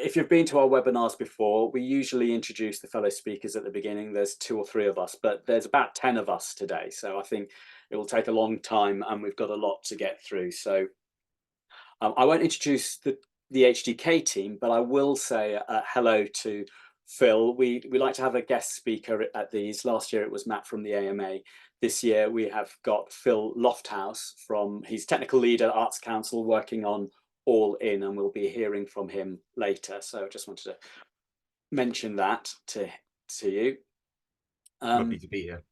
if you've been to our webinars before, we usually introduce the fellow speakers at the beginning. There's 2 or 3 of us, but there's about 10 of us today. So I think it will take a long time and we've got a lot to get through. So I won't introduce the HDK team, but I will say hello to Phil. We like to have a guest speaker at these. Last year it was Matt from the AMA. This year we have got Phil Lofthouse he's technical lead at Arts Council working on All In, and we'll be hearing from him later. So I just wanted to mention that to you. Lovely to be here.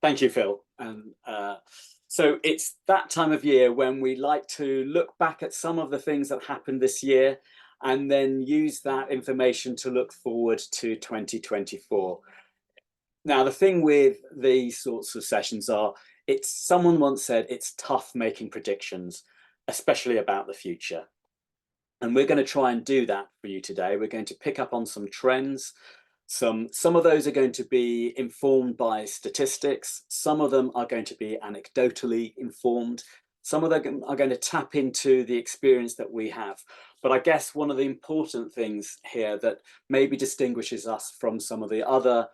Thank you, Phil. And so it's that time of year when we like to look back at some of the things that happened this year and then use that information to look forward to 2024. Now, the thing with these sorts of sessions someone once said, it's tough making predictions, especially about the future. And we're going to try and do that for you today. We're going to pick up on some trends. Some of those are going to be informed by statistics. Some of them are going to be anecdotally informed. Some of them are going to tap into the experience that we have. But I guess one of the important things here that maybe distinguishes us from some of the other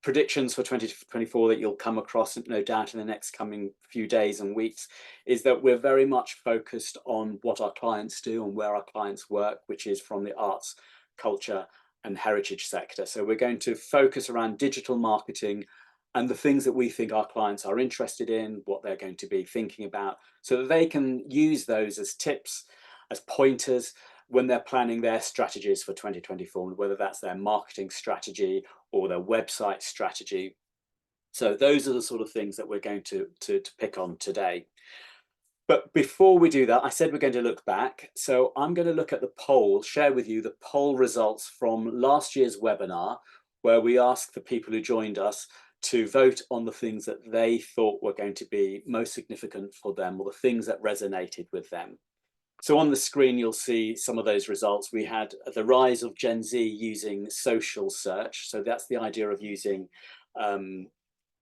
predictions for 2024 that you'll come across, no doubt, in the next coming few days and weeks, is that we're very much focused on what our clients do and where our clients work, which is from the arts, culture, and heritage sector. So we're going to focus around digital marketing and the things that we think our clients are interested in, what they're going to be thinking about, so that they can use those as tips, as pointers when they're planning their strategies for 2024, whether that's their marketing strategy or their website strategy. So those are the sort of things that we're going to pick on today. But before we do that, I said we're going to look back. So I'm going to look at the poll, share with you the poll results from last year's webinar, where we asked the people who joined us to vote on the things that they thought were going to be most significant for them, or the things that resonated with them. So on the screen, you'll see some of those results. We had the rise of Gen Z using social search. So that's the idea of using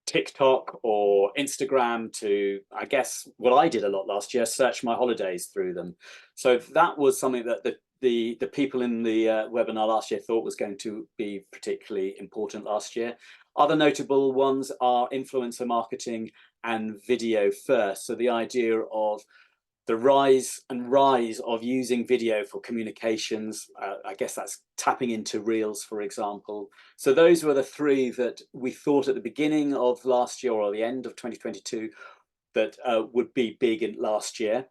TikTok or Instagram to, I guess, what I did a lot last year, search my holidays through them. So that was something that the people in the webinar last year thought was going to be particularly important last year. Other notable ones are influencer marketing and video first. So the idea of the rise of using video for communications. I guess that's tapping into Reels, for example. So those were the 3 that we thought at the beginning of last year or the end of 2022 that would be big in last year.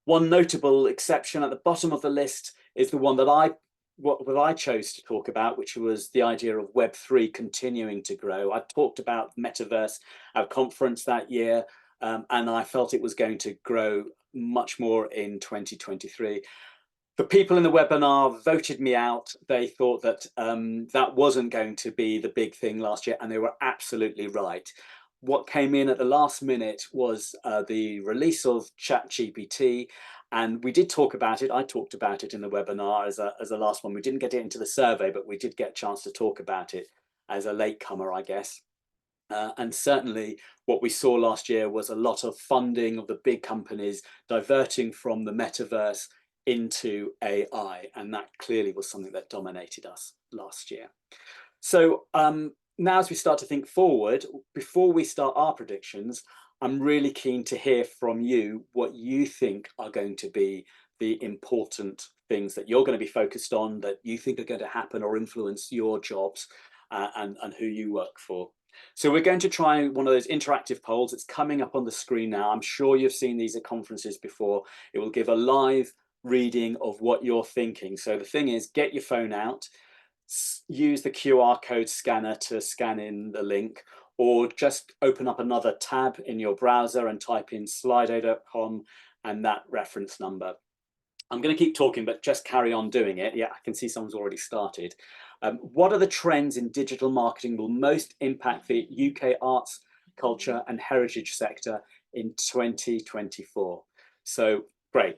One notable exception at the bottom of the list is the one that I chose to talk about, which was the idea of Web3 continuing to grow. I talked about Metaverse at a conference that year, and I felt it was going to grow much more in 2023. The people in the webinar voted me out. They thought that that wasn't going to be the big thing last year, and they were absolutely right. What came in at the last minute was the release of ChatGPT, and we did talk about it. I talked about it in the webinar as a last one. We didn't get it into the survey, but we did get a chance to talk about it as a latecomer, I guess. And certainly what we saw last year was a lot of funding of the big companies diverting from the metaverse into AI. And that clearly was something that dominated us last year. So now as we start to think forward, before we start our predictions, I'm really keen to hear from you what you think are going to be the important things that you're going to be focused on, that you think are going to happen or influence your jobs and who you work for. So we're going to try one of those interactive polls. It's coming up on the screen now. I'm sure you've seen these at conferences before. It will give a live reading of what you're thinking. So the thing is, get your phone out, use the QR code scanner to scan in the link, or just open up another tab in your browser and type in slido.com and that reference number. I'm going to keep talking, but just carry on doing it. Yeah, I can see someone's already started. What are the trends in digital marketing will most impact the UK arts, culture and heritage sector in 2024? So great.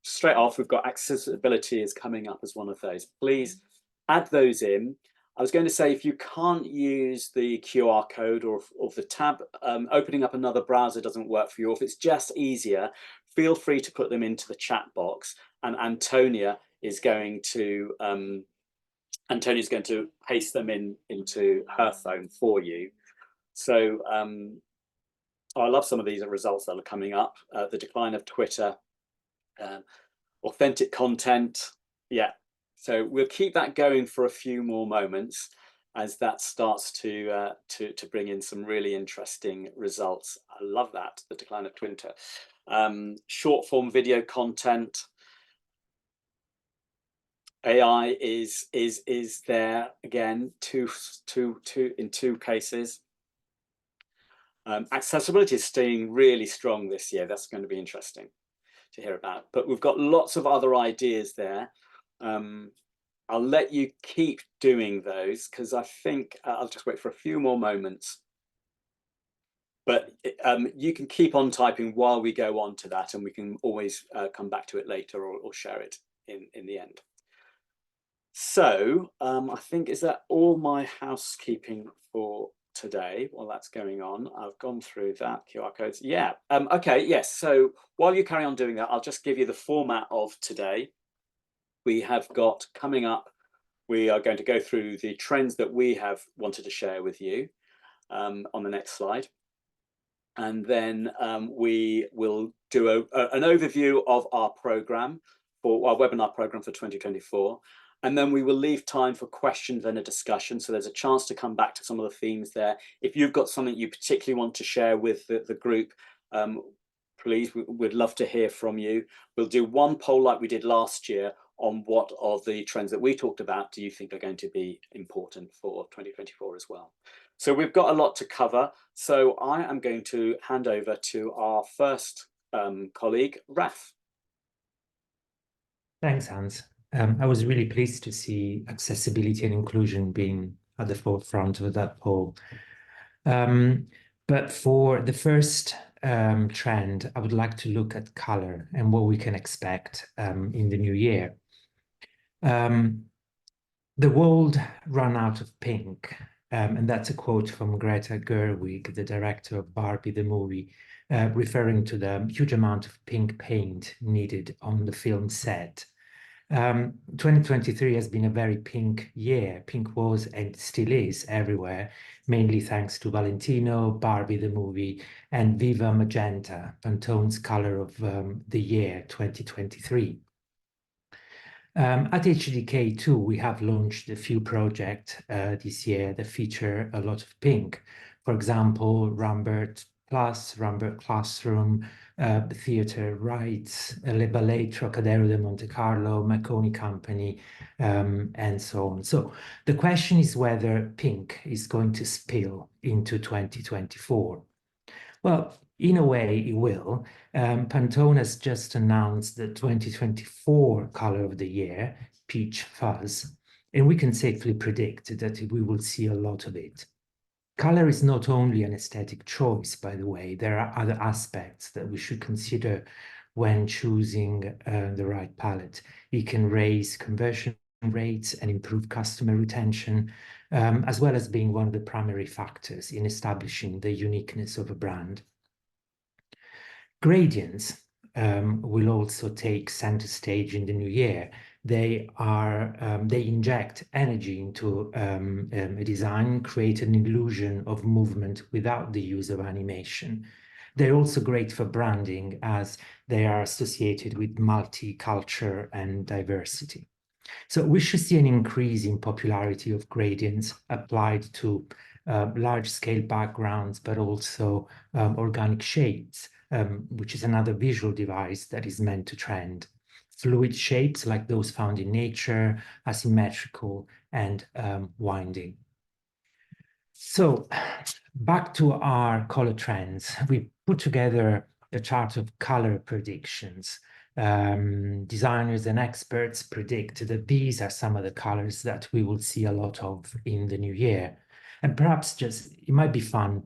Straight off, we've got accessibility is coming up as one of those. Please add those in. I was going to say, if you can't use the QR code or the tab, opening up another browser doesn't work for you. If it's just easier, feel free to put them into the chat box, and Antonia is going to Antonia's going to paste them into her phone for you. So I love some of these results that are coming up. The decline of Twitter, authentic content. Yeah, so we'll keep that going for a few more moments as that starts to bring in some really interesting results. I love that, the decline of Twitter. Short form video content. AI is there again, in two cases. Accessibility is staying really strong this year. That's going to be interesting to hear about. But we've got lots of other ideas there. I'll let you keep doing those because I think I'll just wait for a few more moments. But you can keep on typing while we go on to that, and we can always come back to it later or share it in the end. So I think, is that all my housekeeping for today? While that's going on, I've gone through that, QR codes. Yeah. Okay. Yes. So while you carry on doing that, I'll just give you the format of today. We have got coming up, we are going to go through the trends that we have wanted to share with you on the next slide. And then we will do an overview of our program, for our webinar program for 2024. And then we will leave time for questions and a discussion. So there's a chance to come back to some of the themes there. If you've got something you particularly want to share with the group, please, we'd love to hear from you. We'll do one poll like we did last year on what of the trends that we talked about do you think are going to be important for 2024 as well. So we've got a lot to cover. So I am going to hand over to our first colleague, Raf. Thanks, Hans. I was really pleased to see accessibility and inclusion being at the forefront of that poll. But for the first trend, I would like to look at color and what we can expect in the new year. The world ran out of pink, and that's a quote from Greta Gerwig, the director of Barbie the movie, referring to the huge amount of pink paint needed on the film set. 2023 has been a very pink year. Pink was and still is everywhere, mainly thanks to Valentino, Barbie the movie, and Viva Magenta, Pantone's color of the year 2023. At HDK too, we have launched a few projects this year that feature a lot of pink. For example, Rambert Plus, Rambert Classroom, Theatre Rights, Le Ballet Trocadero de Monte Carlo, Marconi Company, and so on. So the question is whether pink is going to spill into 2024. Well, in a way, it will. Pantone has just announced the 2024 color of the year, Peach Fuzz, and we can safely predict that we will see a lot of it. Color is not only an aesthetic choice, by the way. There are other aspects that we should consider when choosing the right palette. It can raise conversion rates and improve customer retention, as well as being one of the primary factors in establishing the uniqueness of a brand. Gradients will also take center stage in the new year. They inject energy into a design, create an illusion of movement without the use of animation. They're also great for branding as they are associated with multicultural and diversity. So we should see an increase in popularity of gradients applied to large-scale backgrounds, but also organic shades, which is another visual device that is meant to trend. Fluid shapes like those found in nature, asymmetrical and winding. So back to our color trends. We put together a chart of color predictions. Designers and experts predict that these are some of the colors that we will see a lot of in the new year. And perhaps just, it might be fun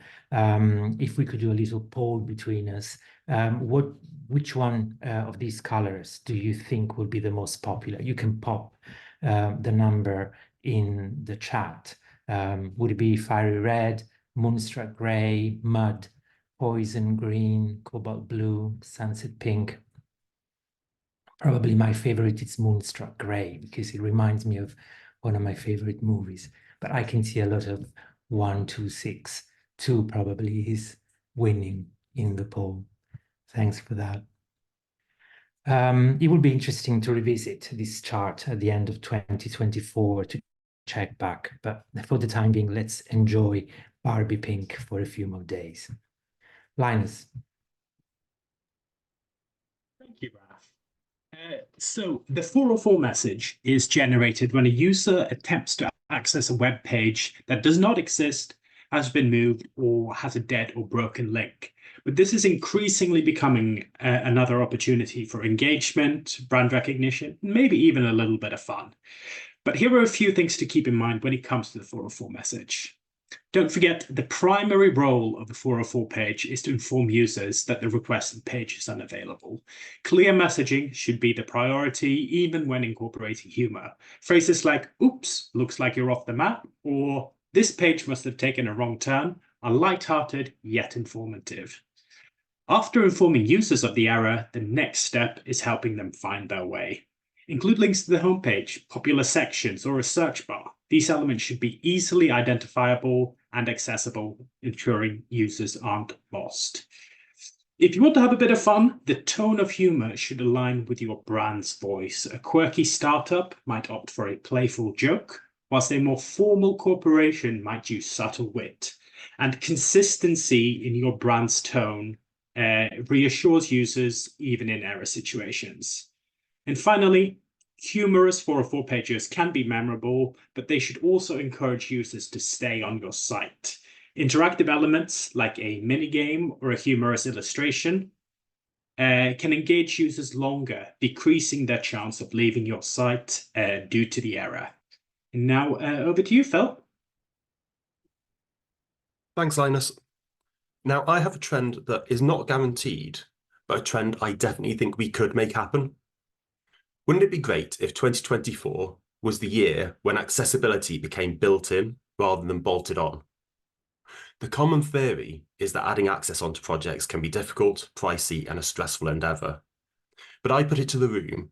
if we could do a little poll between us. Which one of these colors do you think will be the most popular? You can pop the number in the chat. Would it be fiery red, moonstruck gray, mud, poison green, cobalt blue, sunset pink? Probably my favorite is Moonstruck Grey, because it reminds me of one of my favorite movies. But I can see a lot of 1, 2, 6. 2 probably is winning in the poll. Thanks for that. It will be interesting to revisit this chart at the end of 2024 to check back. But for the time being, let's enjoy Barbie Pink for a few more days. Linus. Thank you, Raf. So the 404 message is generated when a user attempts to access a web page that does not exist, has been moved, or has a dead or broken link. But this is increasingly becoming another opportunity for engagement, brand recognition, maybe even a little bit of fun. But here are a few things to keep in mind when it comes to the 404 message. Don't forget, the primary role of the 404 page is to inform users that the requested page is unavailable. Clear messaging should be the priority, even when incorporating humor. Phrases like, oops, looks like you're off the map, or this page must have taken a wrong turn, are light-hearted yet informative. After informing users of the error, the next step is helping them find their way. Include links to the homepage, popular sections, or a search bar. These elements should be easily identifiable and accessible, ensuring users aren't lost. If you want to have a bit of fun, the tone of humor should align with your brand's voice. A quirky startup might opt for a playful joke, whilst a more formal corporation might use subtle wit. And consistency in your brand's tone reassures users even in error situations. And finally, humorous 404 pages can be memorable, but they should also encourage users to stay on your site. Interactive elements like a minigame or a humorous illustration can engage users longer, decreasing their chance of leaving your site due to the error. And now over to you, Phil. Thanks, Linus. Now, I have a trend that is not guaranteed, but a trend I definitely think we could make happen. Wouldn't it be great if 2024 was the year when accessibility became built in rather than bolted on? The common theory is that adding access onto projects can be difficult, pricey, and a stressful endeavour. But I put it to the room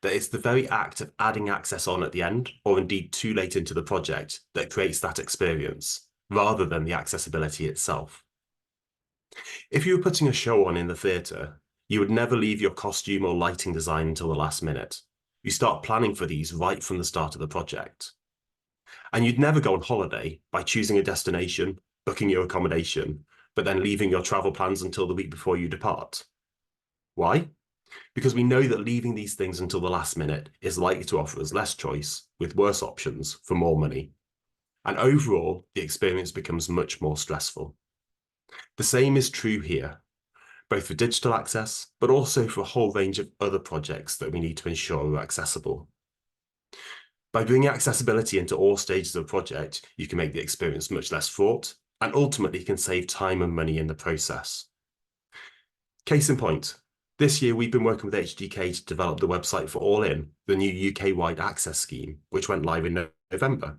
that it's the very act of adding access on at the end, or indeed too late into the project, that creates that experience, rather than the accessibility itself. If you were putting a show on in the theatre, you would never leave your costume or lighting design until the last minute. You start planning for these right from the start of the project. And you'd never go on holiday by choosing a destination, booking your accommodation, but then leaving your travel plans until the week before you depart. Why? Because we know that leaving these things until the last minute is likely to offer us less choice, with worse options for more money. And overall, the experience becomes much more stressful. The same is true here, both for digital access, but also for a whole range of other projects that we need to ensure are accessible. By bringing accessibility into all stages of a project, you can make the experience much less fraught, and ultimately can save time and money in the process. Case in point, this year we've been working with HGK to develop the website for All In, the new UK-wide access scheme, which went live in November.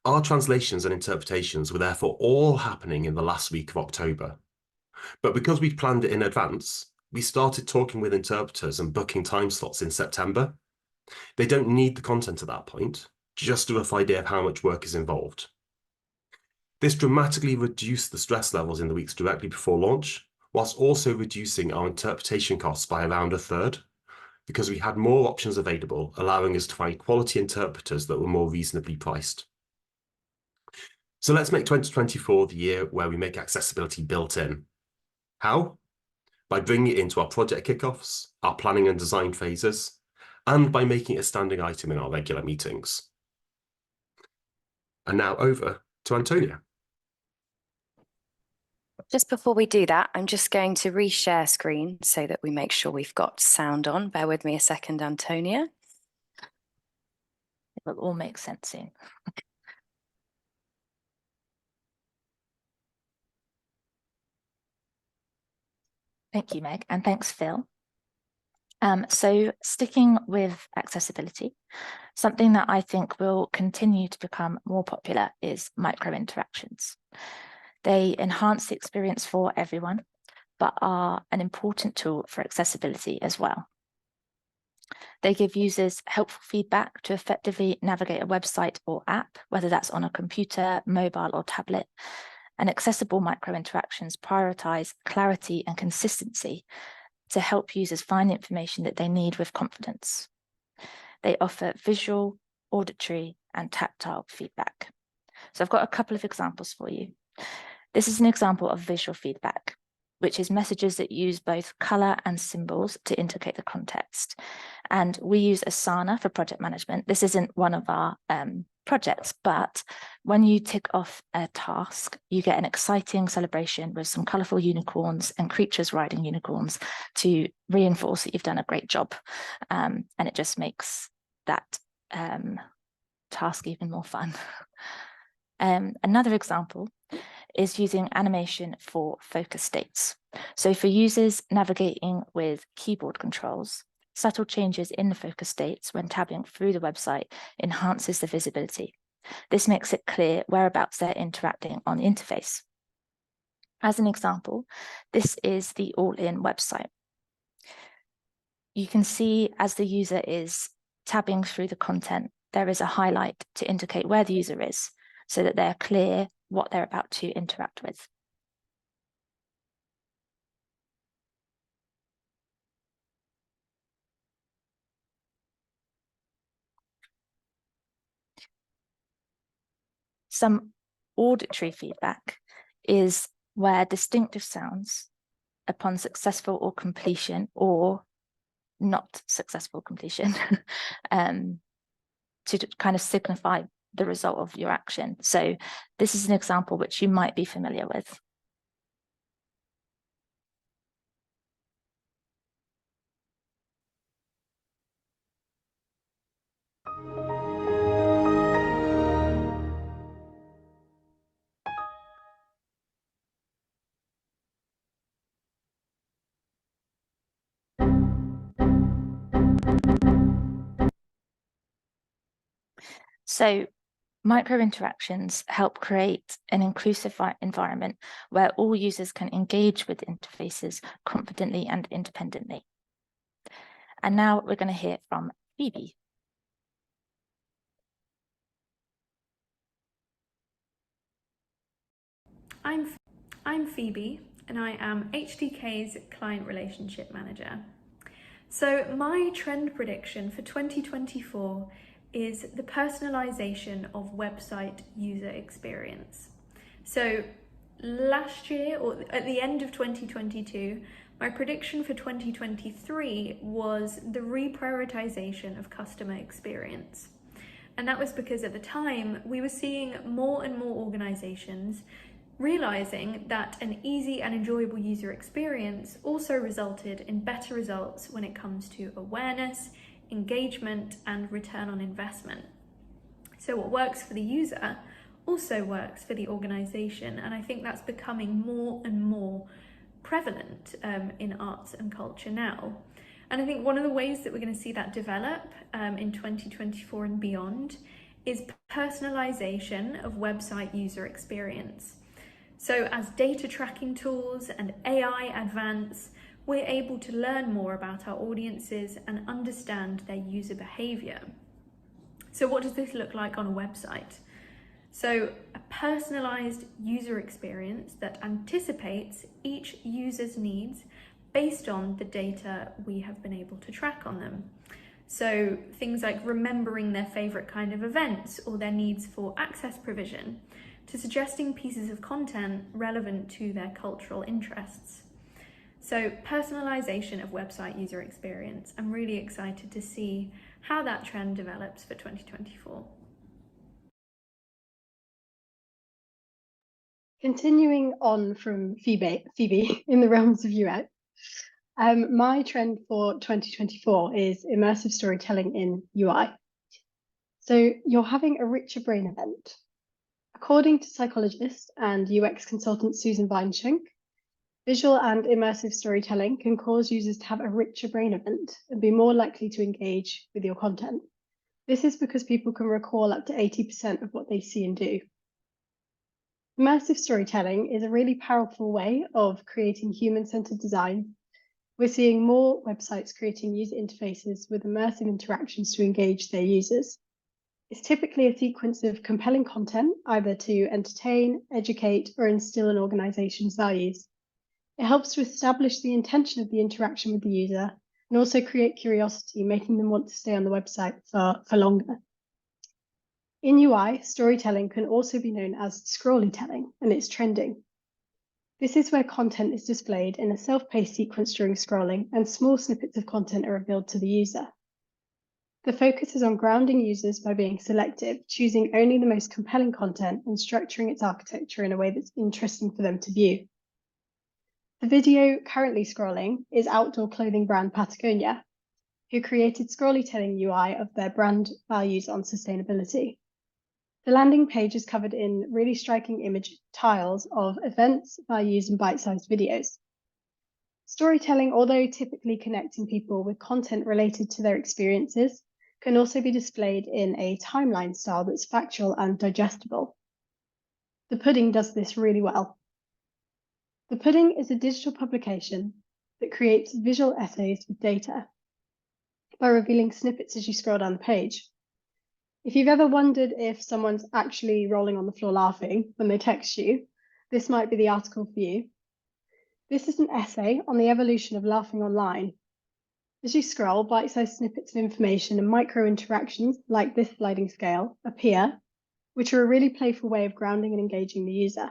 Our translations and interpretations were therefore all happening in the last week of October. But because we'd planned it in advance, we started talking with interpreters and booking time slots in September. They don't need the content at that point, just a rough idea of how much work is involved. This dramatically reduced the stress levels in the weeks directly before launch, whilst also reducing our interpretation costs by around a third, because we had more options available, allowing us to find quality interpreters that were more reasonably priced. So let's make 2024 the year where we make accessibility built in. How? By bringing it into our project kickoffs, our planning and design phases, and by making it a standing item in our regular meetings. And now over to Antonia. Just before we do that, I'm just going to reshare screen so that we make sure we've got sound on. Bear with me a second, Antonia. It will all make sense soon. Thank you, Meg, and thanks, Phil. So sticking with accessibility, something that I think will continue to become more popular is micro interactions. They enhance the experience for everyone, but are an important tool for accessibility as well. They give users helpful feedback to effectively navigate a website or app, whether that's on a computer, mobile, or tablet. And accessible micro interactions prioritize clarity and consistency to help users find the information that they need with confidence. They offer visual, auditory, and tactile feedback. So I've got a couple of examples for you. This is an example of visual feedback, which is messages that use both color and symbols to indicate the context. And we use Asana for project management. This isn't one of our projects, but when you tick off a task, you get an exciting celebration with some colorful unicorns and creatures riding unicorns to reinforce that you've done a great job. And it just makes that task even more fun. Another example is using animation for focus states. So for users navigating with keyboard controls, subtle changes in the focus states when tabbing through the website enhances the visibility. This makes it clear whereabouts they're interacting on the interface. As an example, this is the All-In website. You can see as the user is tabbing through the content, there is a highlight to indicate where the user is so that they're clear what they're about to interact with. Some auditory feedback is where distinctive sounds upon successful or completion or not successful completion to kind of signify the result of your action. So this is an example which you might be familiar with. So micro interactions help create an inclusive environment where all users can engage with interfaces confidently and independently. And now we're going to hear from Phoebe. I'm Phoebe, and I am HDK's Client Relationship Manager. So my trend prediction for 2024 is the personalization of website user experience. So last year, or at the end of 2022, my prediction for 2023 was the reprioritization of customer experience. And that was because at the time, we were seeing more and more organizations realizing that an easy and enjoyable user experience also resulted in better results when it comes to awareness, engagement, and return on investment. So what works for the user also works for the organization, and I think that's becoming more and more prevalent in arts and culture now. And I think one of the ways that we're going to see that develop in 2024 and beyond is personalization of website user experience. So as data tracking tools and AI advance, we're able to learn more about our audiences and understand their user behavior. So what does this look like on a website? So a personalized user experience that anticipates each user's needs based on the data we have been able to track on them. So things like remembering their favorite kind of events or their needs for access provision, to suggesting pieces of content relevant to their cultural interests. So personalization of website user experience. I'm really excited to see how that trend develops for 2024. Continuing on from Phoebe in the realms of UX, my trend for 2024 is immersive storytelling in UI. So you're having a richer brain event. According to psychologist and UX consultant Susan Weinschenk, visual and immersive storytelling can cause users to have a richer brain event and be more likely to engage with your content. This is because people can recall up to 80% of what they see and do. Immersive storytelling is a really powerful way of creating human-centered design, we're seeing more websites creating user interfaces with immersive interactions to engage their users. It's typically a sequence of compelling content, either to entertain, educate, or instill an organization's values. It helps to establish the intention of the interaction with the user and also create curiosity, making them want to stay on the website for longer. In UI, storytelling can also be known as scrollytelling, and it's trending. This is where content is displayed in a self-paced sequence during scrolling, and small snippets of content are revealed to the user. The focus is on grounding users by being selective, choosing only the most compelling content and structuring its architecture in a way that's interesting for them to view. The video currently scrolling is outdoor clothing brand Patagonia, who created scrollytelling UI of their brand values on sustainability. The landing page is covered in really striking image tiles of events, values, and bite-sized videos. Storytelling, although typically connecting people with content related to their experiences, can also be displayed in a timeline style that's factual and digestible. The Pudding does this really well. The Pudding is a digital publication that creates visual essays with data by revealing snippets as you scroll down the page. If you've ever wondered if someone's actually rolling on the floor laughing when they text you, this might be the article for you. This is an essay on the evolution of laughing online. As you scroll, bite-sized snippets of information and micro-interactions like this sliding scale appear, which are a really playful way of grounding and engaging the user.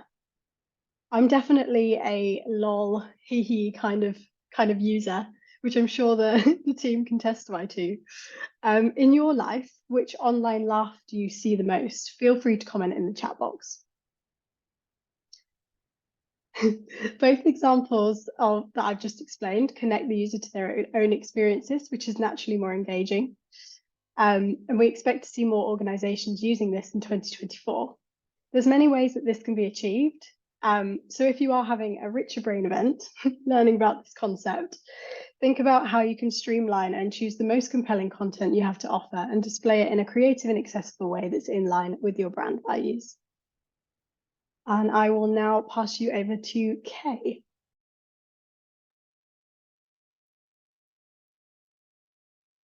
I'm definitely a lol, hee hee kind of user, which I'm sure the team can testify to. In your life, which online laugh do you see the most? Feel free to comment in the chat box. Both examples that I've just explained connect the user to their own experiences, which is naturally more engaging. And we expect to see more organizations using this in 2024. There's many ways that this can be achieved. So if you are having a Richer Brain event, learning about this concept, think about how you can streamline and choose the most compelling content you have to offer and display it in a creative and accessible way that's in line with your brand values. And I will now pass you over to Kay.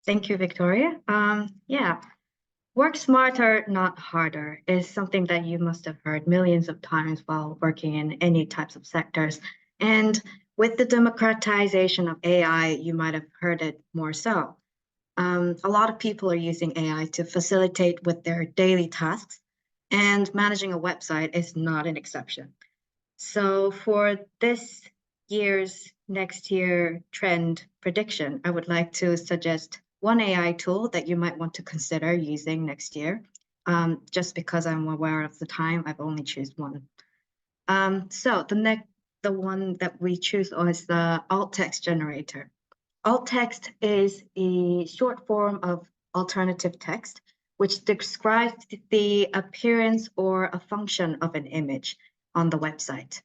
Thank you, Victoria. Yeah, work smarter, not harder is something that you must have heard millions of times while working in any types of sectors. And with the democratization of AI, you might have heard it more so. A lot of people are using AI to facilitate with their daily tasks, and managing a website is not an exception. So for this year's next year trend prediction, I would like to suggest one AI tool that you might want to consider using next year. Just because I'm aware of the time, I've only chosen one. So the one that we choose is the alt text generator. Alt text is a short form of alternative text, which describes the appearance or a function of an image on the website.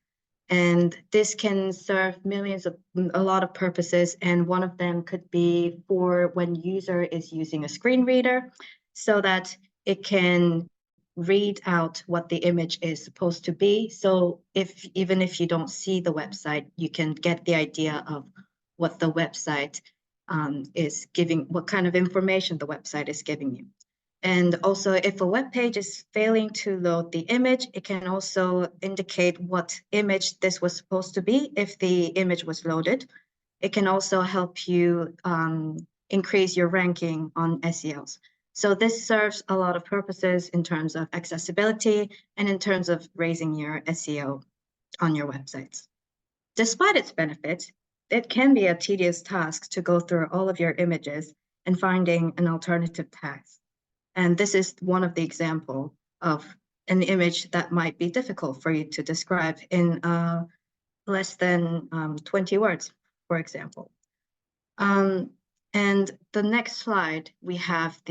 And this can serve a lot of purposes. And one of them could be for when user is using a screen reader so that it can read out what the image is supposed to be. So even if you don't see the website, you can get the idea of what the website is giving, what kind of information the website is giving you. And also, if a web page is failing to load the image, it can also indicate what image this was supposed to be if the image was loaded. It can also help you increase your ranking on SEOs. So this serves a lot of purposes in terms of accessibility and in terms of raising your SEO on your websites. Despite its benefits, it can be a tedious task to go through all of your images and finding an alternative text. And this is one of the examples of an image that might be difficult for you to describe in less than 20 words, for example. And the next slide, we have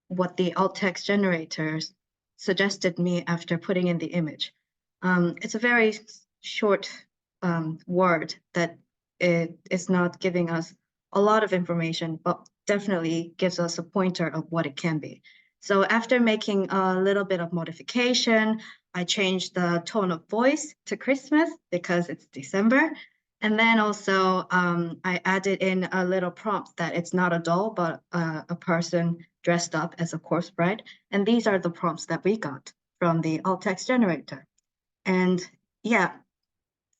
what the alt text generators suggested me after putting in the image. It's a very short word that it is not giving us a lot of information, but definitely gives us a pointer of what it can be. So after making a little bit of modification, I changed the tone of voice to Christmas because it's December. And then also I added in a little prompt that it's not a doll, but a person dressed up as a corpse bride. And these are the prompts that we got from the alt text generator. And yeah,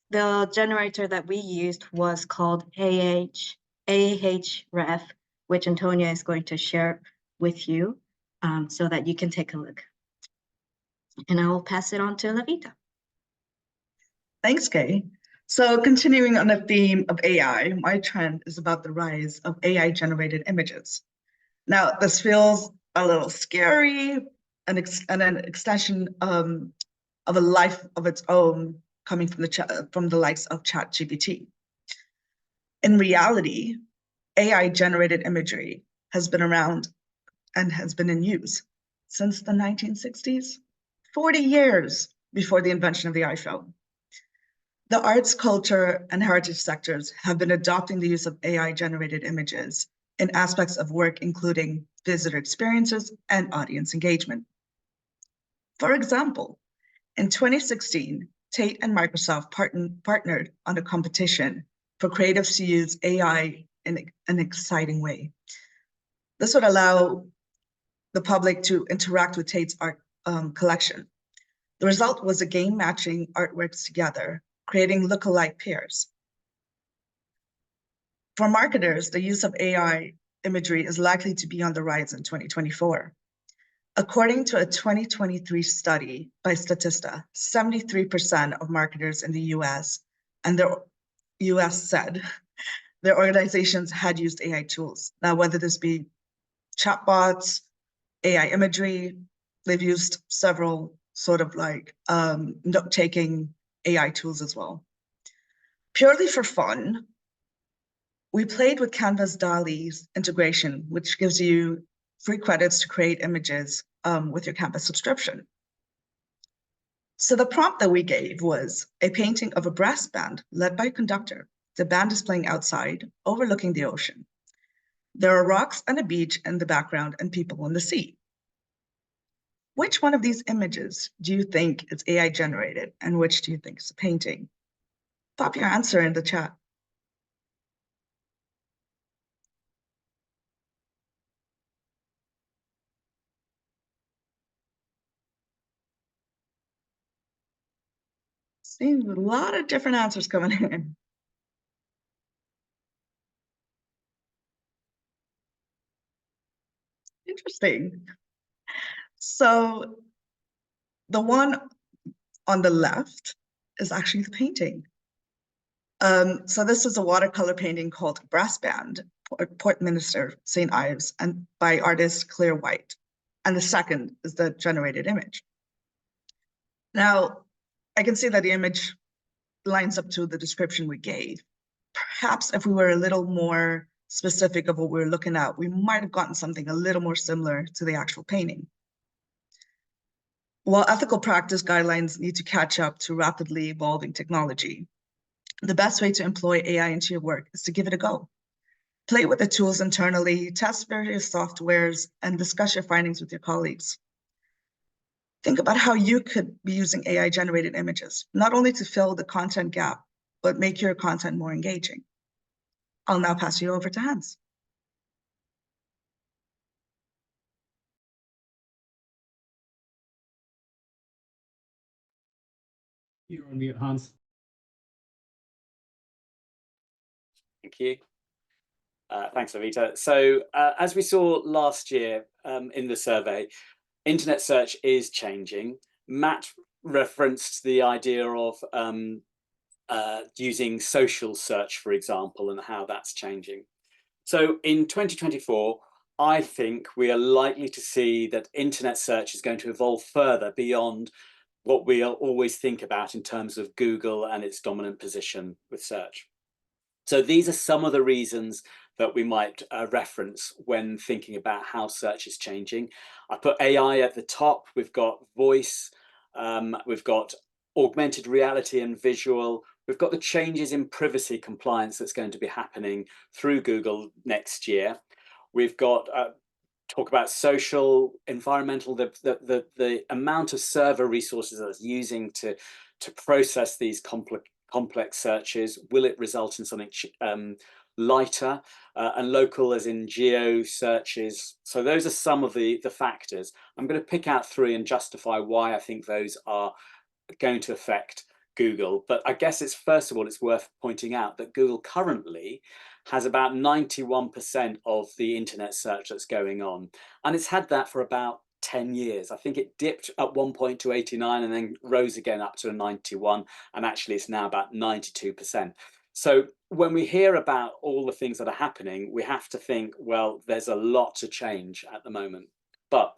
the generator that we used was called Ahref, which Antonia is going to share with you so that you can take a look. And I will pass it on to Lavita. Thanks, Kay. So continuing on the theme of AI, my trend is about the rise of AI-generated images. Now, this feels a little scary, and an extension of a life of its own coming from the likes of ChatGPT. In reality, AI-generated imagery has been around and has been in use since the 1960s, 40 years before the invention of the iPhone. The arts, culture, and heritage sectors have been adopting the use of AI-generated images in aspects of work, including visitor experiences and audience engagement. For example, in 2016, Tate and Microsoft partnered on a competition for creatives to use AI in an exciting way. This would allow the public to interact with Tate's art collection. The result was a game matching artworks together, creating lookalike pairs. For marketers, the use of AI imagery is likely to be on the rise in 2024. According to a 2023 study by Statista, 73% of marketers in the US and the US said their organizations had used AI tools. Now, whether this be chatbots, AI imagery, they've used several sort of like note-taking AI tools as well. Purely for fun, we played with Canva's DALL-E's integration, which gives you free credits to create images with your Canva subscription. So the prompt that we gave was a painting of a brass band led by a conductor. The band is playing outside, overlooking the ocean. There are rocks and a beach in the background and people in the sea. Which one of these images do you think is AI generated and which do you think is a painting? Pop your answer in the chat. Seems a lot of different answers coming in. Interesting. So the one on the left is actually the painting. So this is a watercolor painting called Brass Band, Portminster, St. Ives, and by artist Claire White. And the second is the generated image. Now, I can see that the image lines up to the description we gave. Perhaps if we were a little more specific of what we were looking at, we might have gotten something a little more similar to the actual painting. While ethical practice guidelines need to catch up to rapidly evolving technology, the best way to employ AI into your work is to give it a go. Play with the tools internally, test various softwares, and discuss your findings with your colleagues. Think about how you could be using AI-generated images, not only to fill the content gap, but make your content more engaging. I'll now pass you over to Hans. You're on mute, Hans. Thank you. Thanks, Lavita. So as we saw last year in the survey, internet search is changing. Matt referenced the idea of using social search, for example, and how that's changing. So in 2024, I think we are likely to see that internet search is going to evolve further beyond what we always think about in terms of Google and its dominant position with search. So these are some of the reasons that we might reference when thinking about how search is changing. I put AI at the top. We've got voice, we've got augmented reality and visual. We've got the changes in privacy compliance that's going to be happening through Google next year. We've got talk about social, environmental, the amount of server resources that it's using to process these complex searches? Will it result in something lighter? And local as in geo searches. So those are some of the factors. I'm going to pick out 3 and justify why I think those are going to affect Google. But I guess it's, first of all, it's worth pointing out that Google currently has about 91% of the internet search that's going on. And it's had that for about 10 years. I think it dipped at one point to 89 and then rose again up to a 91. And actually it's now about 92%. So when we hear about all the things that are happening, we have to think, well, there's a lot to change at the moment. But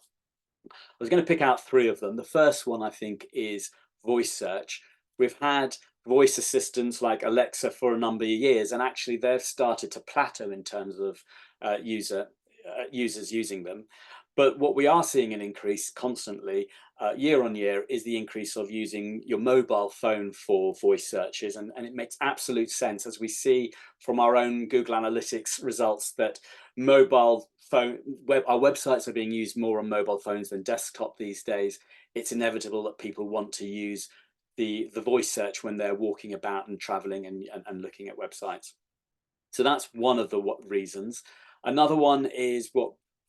I was going to pick out 3 of them. The first one, I think, is voice search. We've had voice assistants like Alexa for a number of years, and actually they've started to plateau in terms of users using them. But what we are seeing an increase constantly year on year is the increase of using your mobile phone for voice searches. And it makes absolute sense, as we see from our own Google Analytics results, that mobile phone, our websites are being used more on mobile phones than desktop these days. It's inevitable that people want to use the voice search when they're walking about and traveling and looking at websites. So that's one of the reasons. Another one is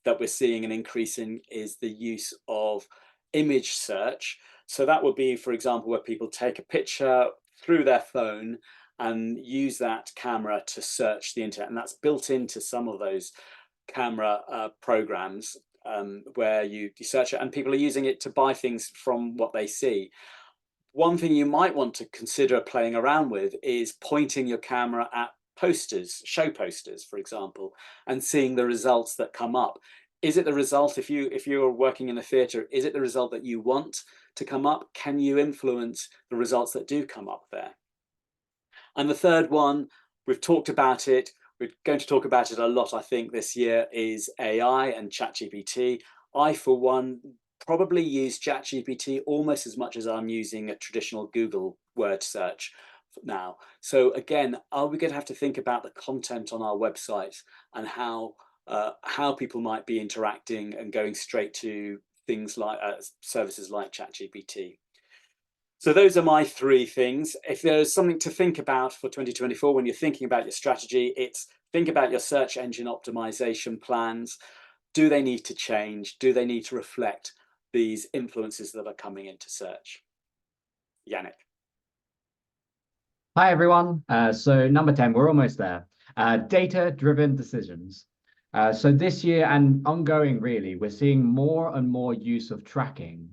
that we're seeing an increase in is the use of image search. So that would be, for example, where people take a picture through their phone and use that camera to search the internet. And that's built into some of those camera programs where you search it, and people are using it to buy things from what they see. One thing you might want to consider playing around with is pointing your camera at posters, show posters, for example, and seeing the results that come up. Is it the result, if you're working in a theatre, is it the result that you want to come up? Can you influence the results that do come up there? And the third one, we've talked about it, we're going to talk about it a lot, I think, this year, is AI and ChatGPT. I, for one, probably use ChatGPT almost as much as I'm using a traditional Google word search now. So again, are we going to have to think about the content on our websites and how people might be interacting and going straight to things like services like ChatGPT? So those are my 3 things. If there's something to think about for 2024 when you're thinking about your strategy, it's think about your search engine optimization plans. Do they need to change? Do they need to reflect these influences that are coming into search? Yannick. Hi, everyone. So number 10, we're almost there. Data-driven decisions. So this year and ongoing, really, we're seeing more and more use of tracking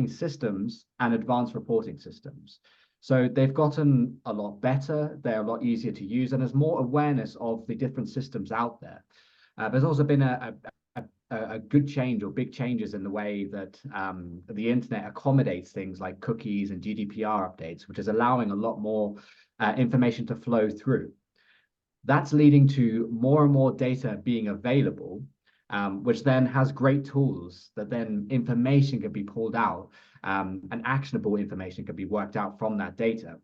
systems and advanced reporting systems. So they've gotten a lot better. They're a lot easier to use, and there's more awareness of the different systems out there. There's also been a good change or big changes in the way that the internet accommodates things like cookies and GDPR updates, which is allowing a lot more information to flow through. That's leading to more and more data being available, which then has great tools that then information can be pulled out and actionable information can be worked out from that data.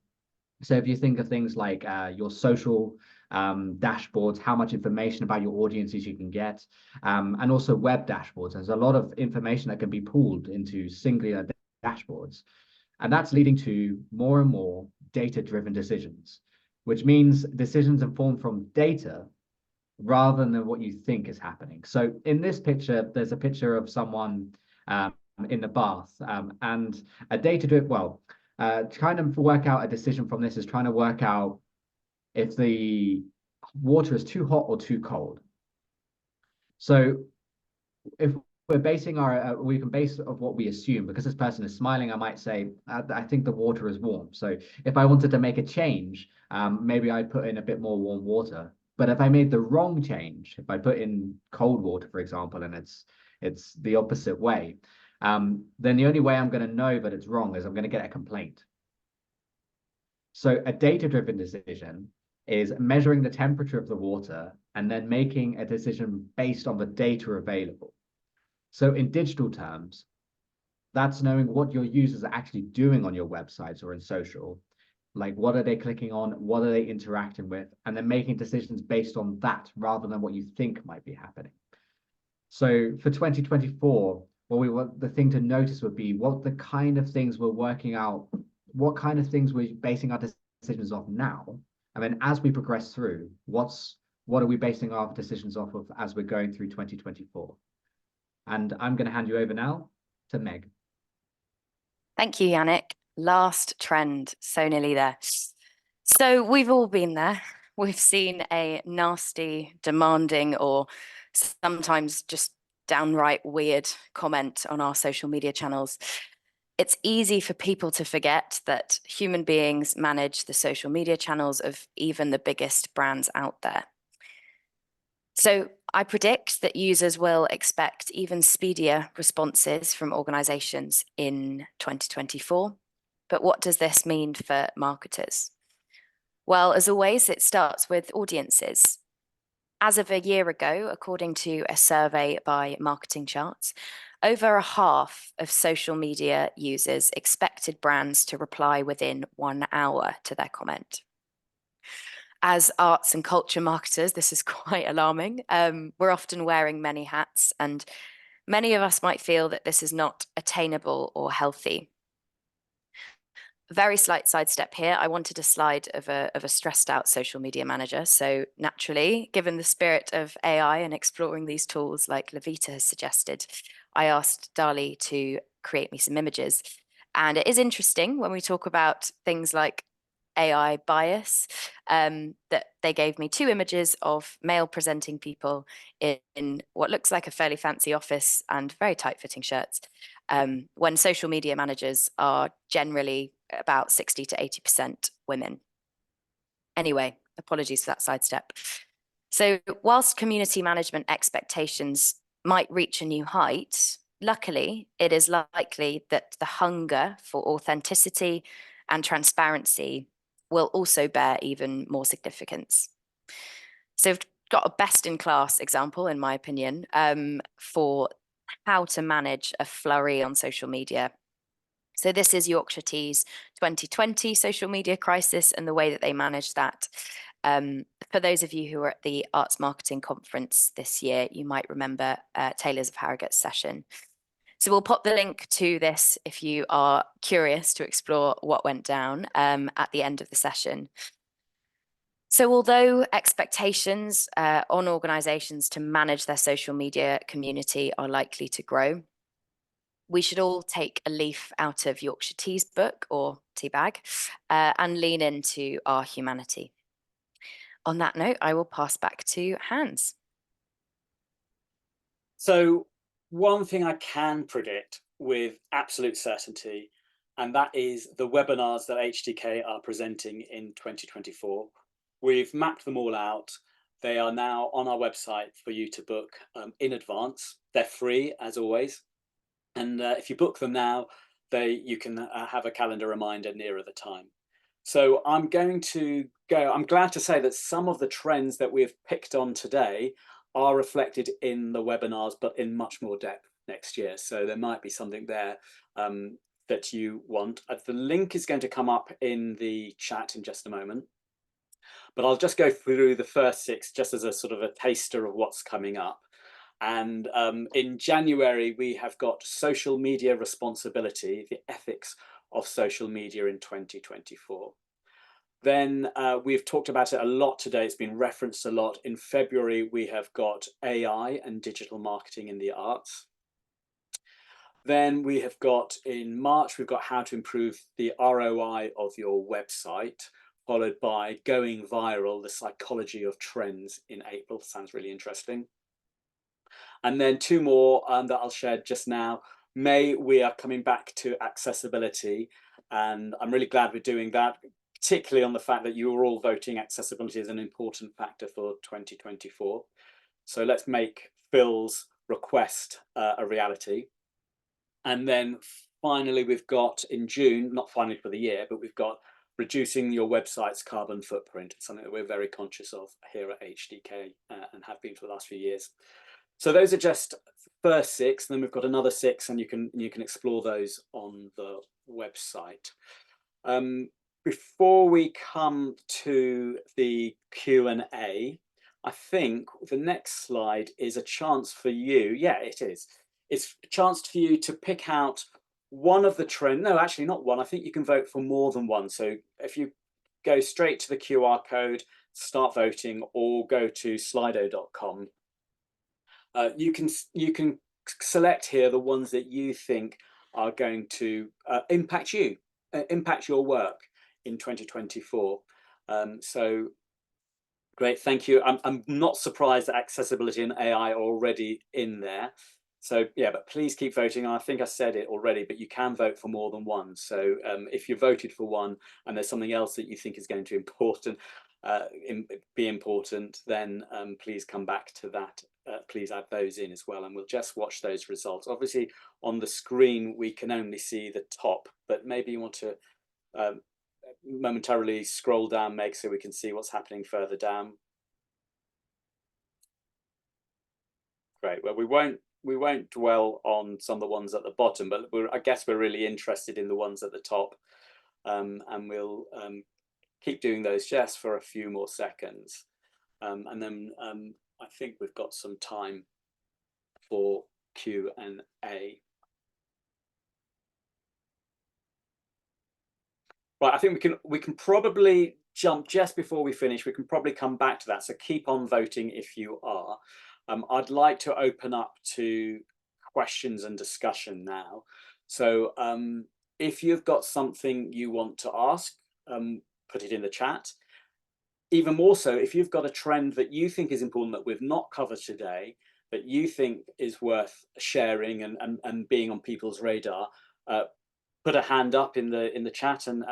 So if you think of things like your social dashboards, how much information about your audiences you can get, and also web dashboards. There's a lot of information that can be pulled into singular dashboards. And that's leading to more and more data-driven decisions, which means decisions informed from data rather than what you think is happening. So in this picture, there's a picture of someone in the bath, and a data-driven, trying to work out a decision from this is trying to work out if the water is too hot or too cold. So if we're basing we can base of what we assume, because this person is smiling, I might say, I think the water is warm. So if I wanted to make a change, maybe I'd put in a bit more warm water. But if I made the wrong change, if I put in cold water, for example, and it's the opposite way, then the only way I'm going to know that it's wrong is I'm going to get a complaint. So a data-driven decision is measuring the temperature of the water and then making a decision based on the data available. So in digital terms, that's knowing what your users are actually doing on your websites or in social, like what are they clicking on, what are they interacting with, and then making decisions based on that rather than what you think might be happening. So for 2024, the thing to notice would be what the kind of things we're working out, what kind of things we're basing our decisions off now? I mean, as we progress through, what are we basing our decisions off of as we're going through 2024? And I'm going to hand you over now to Meg. Thank you, Yannick. Last trend, so nearly there. So we've all been there. We've seen a nasty, demanding, or sometimes just downright weird comment on our social media channels. It's easy for people to forget that human beings manage the social media channels of even the biggest brands out there. So I predict that users will expect even speedier responses from organizations in 2024. But what does this mean for marketers? Well, as always, it starts with audiences. As of a year ago, according to a survey by Marketing Charts, over a half of social media users expected brands to reply within 1 hour to their comment. As arts and culture marketers, this is quite alarming. We're often wearing many hats, and many of us might feel that this is not attainable or healthy. Very slight sidestep here. I wanted a slide of a stressed out social media manager. So naturally, given the spirit of AI and exploring these tools like Levita has suggested, I asked DALL-E to create me some images. And it is interesting when we talk about things like AI bias, that they gave me 2 images of male presenting people in what looks like a fairly fancy office and very tight fitting shirts, when social media managers are generally about 60 to 80% women. Anyway, apologies for that sidestep. So whilst community management expectations might reach a new height, luckily, it is likely that the hunger for authenticity and transparency will also bear even more significance. So we've got a best-in-class example, in my opinion, for how to manage a flurry on social media. So this is Yorkshire Tea's 2020 social media crisis and the way that they managed that. For those of you who were at the Arts Marketing Conference this year, you might remember Taylors of Harrogate's session. So we'll pop the link to this if you are curious to explore what went down at the end of the session. So although expectations on organizations to manage their social media community are likely to grow, we should all take a leaf out of Yorkshire Tea's book, or Teabag, and lean into our humanity. On that note, I will pass back to Hans. So one thing I can predict with absolute certainty, and that is the webinars that HDK are presenting in 2024. We've mapped them all out. They are now on our website for you to book in advance. They're free, as always. And if you book them now, you can have a calendar reminder nearer the time. So I'm glad to say that some of the trends that we've picked on today are reflected in the webinars, but in much more depth next year. So there might be something there that you want. The link is going to come up in the chat in just a moment. But I'll just go through the first 6 just as a sort of a taster of what's coming up. And in January, we have got social media responsibility, the ethics of social media in 2024. Then we've talked about it a lot today. It's been referenced a lot. In February, we have got AI and digital marketing in the arts. Then we have got in March, we've got how to improve the ROI of your website, followed by going viral, the psychology of trends in April. Sounds really interesting. And then 2 more that I'll share just now. May, we are coming back to accessibility, and I'm really glad we're doing that, particularly on the fact that you are all voting accessibility as an important factor for 2024. So let's make Phil's request a reality. And then finally, we've got in June, not finally for the year, but we've got reducing your website's carbon footprint, something that we're very conscious of here at HDK and have been for the last few years. So those are just the first 6, and then we've got another 6, and you can explore those on the website. Before we come to the Q&A, I think the next slide is a chance for you. Yeah, it is. It's a chance for you to pick out one of the trends. No, actually not one. I think you can vote for more than one. So if you go straight to the QR code, start voting, or go to slido.com. You can select here the ones that you think are going to impact your work in 2024. So great, thank you. I'm not surprised that accessibility and AI are already in there. So yeah, but please keep voting. I think I said it already, but you can vote for more than one. So if you voted for one and there's something else that you think is going to be important, then please come back to that. Please add those in as well, and we'll just watch those results. Obviously, on the screen we can only see the top, but maybe you want to momentarily scroll down, Meg, so we can see what's happening further down. Great. Well, we won't dwell on some of the ones at the bottom, but I guess we're really interested in the ones at the top, and we'll keep doing those just for a few more seconds, and then I think we've got some time for Q&A. Right, I think we can probably jump just before we finish. We can probably come back to that, so keep on voting if you are. I'd like to open up to questions and discussion now. So if you've got something you want to ask, put it in the chat. Even more so, if you've got a trend that you think is important that we've not covered today, that you think is worth sharing and being on people's radar, put a hand up in the chat, and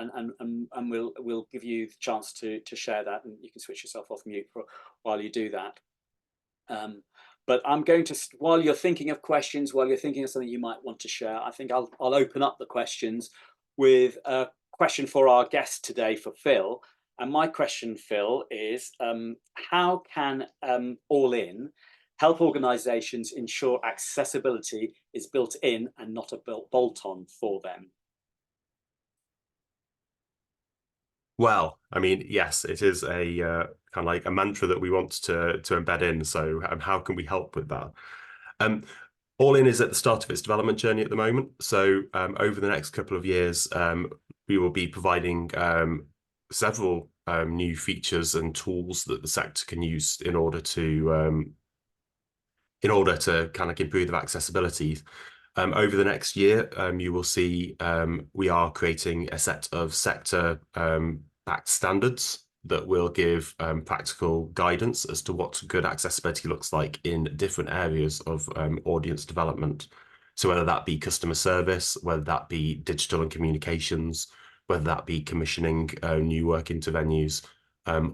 we'll give you the chance to share that, and you can switch yourself off mute while you do that. But I'm going to, while you're thinking of questions, while you're thinking of something you might want to share, I think I'll open up the questions with a question for our guest today, for Phil. And my question, Phil, is how can All In help organizations ensure accessibility is built in and not a bolt-on for them? Well, I mean, yes, it is a kind of like a mantra that we want to embed in. So how can we help with that? All In is at the start of its development journey at the moment. So over the next couple of years, we will be providing several new features and tools that the sector can use in order to kind of improve their accessibility. Over the next year, you will see we are creating a set of sector-backed standards that will give practical guidance as to what good accessibility looks like in different areas of audience development. So whether that be customer service, whether that be digital and communications, whether that be commissioning new work into venues,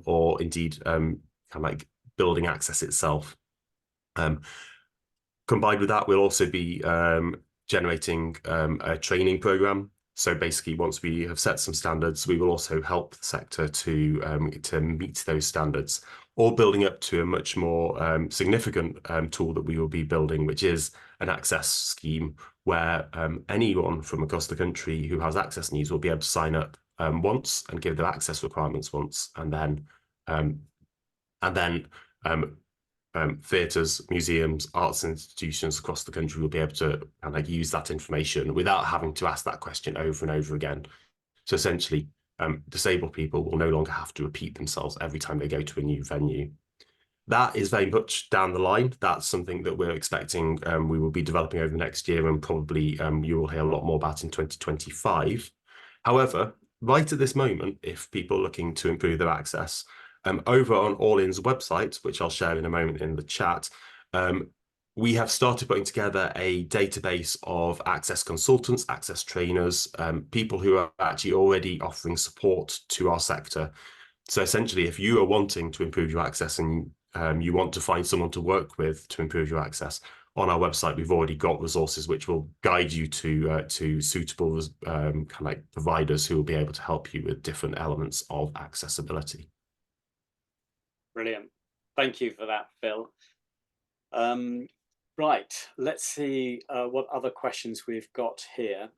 or indeed kind of like building access itself. Combined with that, we'll also be generating a training program. So basically, once we have set some standards, we will also help the sector to meet those standards, or building up to a much more significant tool that we will be building, which is an access scheme where anyone from across the country who has access needs will be able to sign up once and give their access requirements once, and then theatres, museums, arts institutions across the country will be able to kind of use that information without having to ask that question over and over again. So essentially, disabled people will no longer have to repeat themselves every time they go to a new venue. That is very much down the line. That's something that we're expecting we will be developing over the next year, and probably you will hear a lot more about in 2025. However, right at this moment, if people are looking to improve their access, over on All In's website, which I'll share in a moment in the chat, we have started putting together a database of access consultants, access trainers, people who are actually already offering support to our sector. So essentially, if you are wanting to improve your access and you want to find someone to work with to improve your access, on our website, we've already got resources which will guide you to suitable kind of like providers who will be able to help you with different elements of accessibility. Brilliant. Thank you for that, Phil. Right, let's see what other questions we've got here.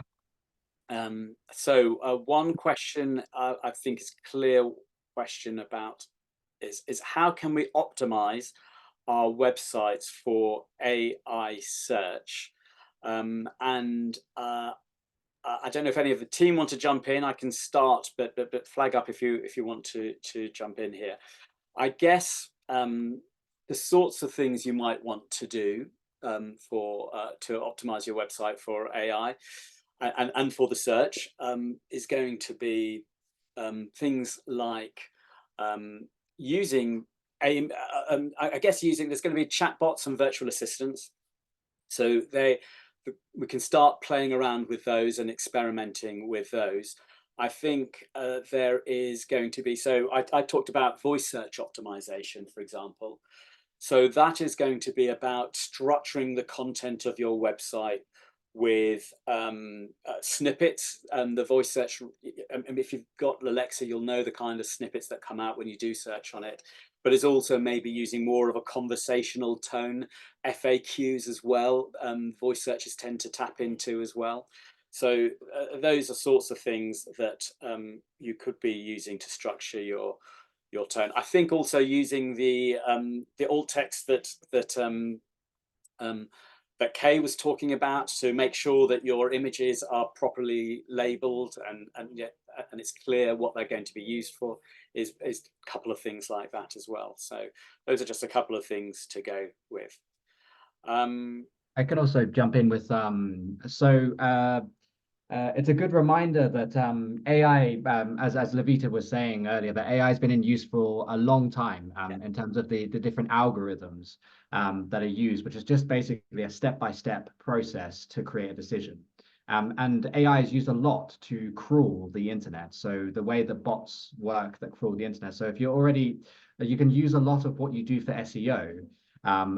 So one question I think is a clear question about is how can we optimize our websites for AI search? And I don't know if any of the team want to jump in. I can start, but flag up if you want to jump in here. I guess the sorts of things you might want to do to optimize your website for AI and for the search is going to be things like using I guess there's going to be chatbots and virtual assistants. So we can start playing around with those and experimenting with those. I think there is going to be, so I talked about voice search optimization, for example. So that is going to be about structuring the content of your website with snippets, and the voice search, and if you've got Alexa, you'll know the kind of snippets that come out when you do search on it. But it's also maybe using more of a conversational tone, FAQs as well. Voice searches tend to tap into as well. So those are sorts of things that you could be using to structure your tone. I think also using the alt text that Kay was talking about to make sure that your images are properly labeled and it's clear what they're going to be used for is a couple of things like that as well. So those are just a couple of things to go with. I can also jump in with it's a good reminder that AI, as Levita was saying earlier, that AI has been in use for a long time in terms of the different algorithms that are used, which is just basically a step-by-step process to create a decision. And AI is used a lot to crawl the internet. So the way that bots work that crawl the internet. So if you can use a lot of what you do for SEO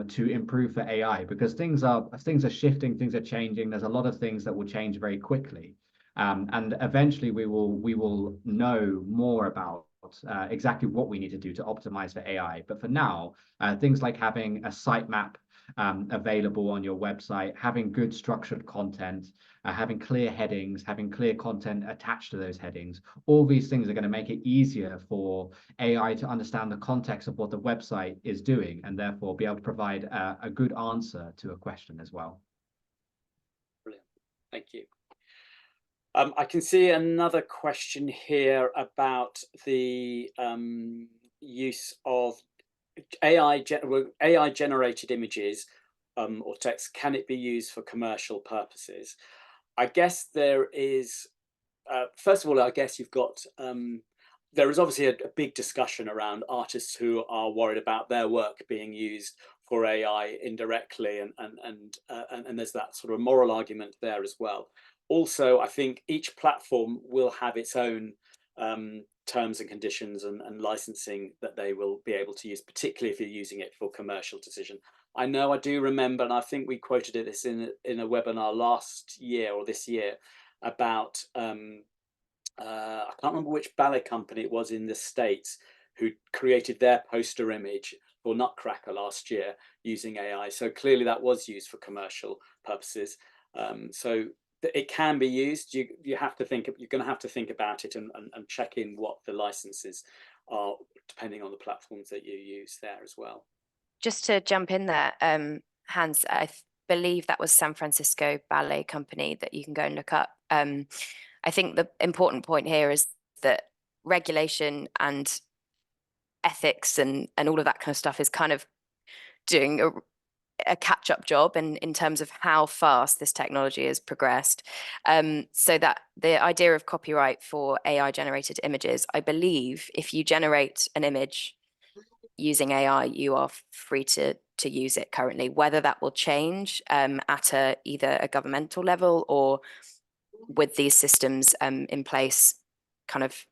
to improve for AI, because things are shifting, things are changing. There's a lot of things that will change very quickly, and eventually we will know more about exactly what we need to do to optimize for AI. But for now, things like having a sitemap available on your website, having good structured content, having clear headings, having clear content attached to those headings, all these things are going to make it easier for AI to understand the context of what the website is doing and therefore be able to provide a good answer to a question as well. Brilliant, thank you. I can see another question here about the use of AI generated images or text. Can it be used for commercial purposes? I guess there is, first of all, I guess you've got, there is obviously a big discussion around artists who are worried about their work being used for AI indirectly, and there's that sort of moral argument there as well. Also, I think each platform will have its own terms and conditions and licensing that they will be able to use, particularly if you're using it for commercial decision. I know I do remember, and I think we quoted this in a webinar last year or this year about I can't remember which ballet company it was in the States who created their poster image for Nutcracker last year using AI. So clearly that was used for commercial purposes. So it can be used. You have to think, you're going to have to think about it and check in what the licenses are depending on the platforms that you use there as well. Just to jump in there, Hans, I believe that was San Francisco Ballet Company that you can go and look up. I think the important point here is that regulation and ethics and all of that kind of stuff is kind of doing a catch-up job in terms of how fast this technology has progressed. So that the idea of copyright for AI generated images, I believe if you generate an image using AI, you are free to use it currently. Whether that will change at either a governmental level or with these systems in place, kind of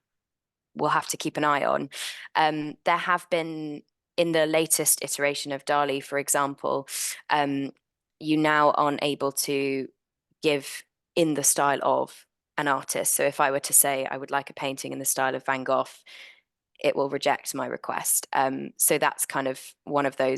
we'll have to keep an eye on. There have been, in the latest iteration of DALL-E, for example, you now aren't able to give in the style of an artist. So if I were to say I would like a painting in the style of Van Gogh, it will reject my request. So that's kind of one of those